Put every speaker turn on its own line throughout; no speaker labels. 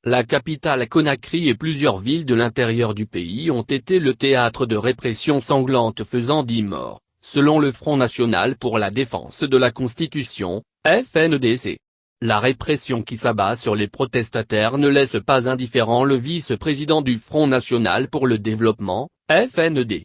La capitale Conakry et plusieurs villes de l'intérieur du pays ont été le théâtre de répression sanglante faisant 10 morts, selon le Front National pour la Défense de la Constitution, FNDC. La répression qui s'abat sur les protestataires ne laisse pas indifférent le vice-président du Front National pour le Développement, FND.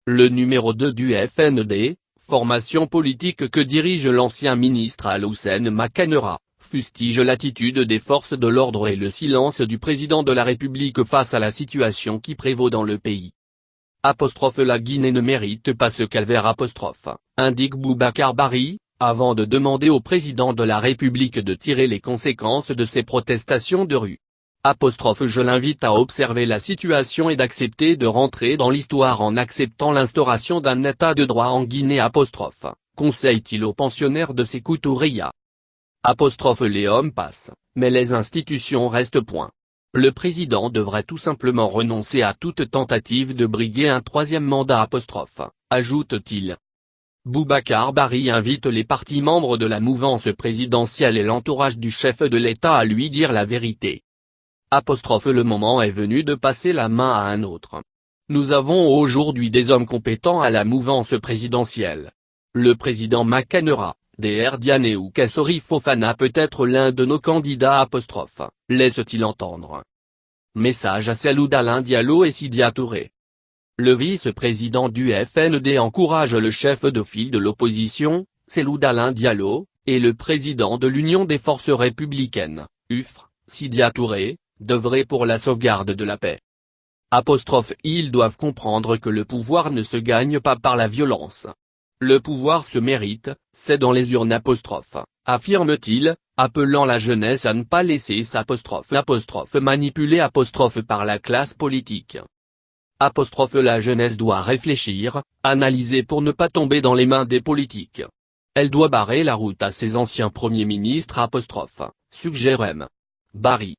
Le numéro 2 du FND, formation politique que dirige l'ancien ministre Alhoussen Makanera, fustige l'attitude des forces de l'ordre et le silence du président de la République face à la situation qui prévaut dans le pays. La Guinée ne mérite pas ce calvaire, indique Boubacar Bari, avant de demander au président de la République de tirer les conséquences de ces protestations de rue. Je l'invite à observer la situation et d'accepter de rentrer dans l'histoire en acceptant l'instauration d'un état de droit en Guinée. Conseille-t-il aux pensionnaires de Sékou Touré. Les hommes passent, mais les institutions restent. Le président devrait tout simplement renoncer à toute tentative de briguer un troisième mandat. Ajoute-t-il. Boubacar Bari invite les partis membres de la mouvance présidentielle et l'entourage du chef de l'État à lui dire la vérité. Le moment est venu de passer la main à un autre. Nous avons aujourd'hui des hommes compétents à la mouvance présidentielle. Le président Makanera, Dr Diané ou Kassori Fofana peut être l'un de nos candidats. Laisse-t-il entendre. Message à Cellou Dalein Diallo et Sidya Touré. Le vice-président du FND encourage le chef de file de l'opposition, Cellou Dalein Diallo, et le président de l'Union des forces républicaines, UFR, Sidya Touré, d'œuvrer pour la sauvegarde de la paix. Ils doivent comprendre que le pouvoir ne se gagne pas par la violence. Le pouvoir se mérite, c'est dans les urnes. Affirme-t-il, appelant la jeunesse à ne pas laisser manipuler par la classe politique. La jeunesse doit réfléchir, analyser pour ne pas tomber dans les mains des politiques. Elle doit barrer la route à ses anciens premiers ministres. Suggère M. Bari.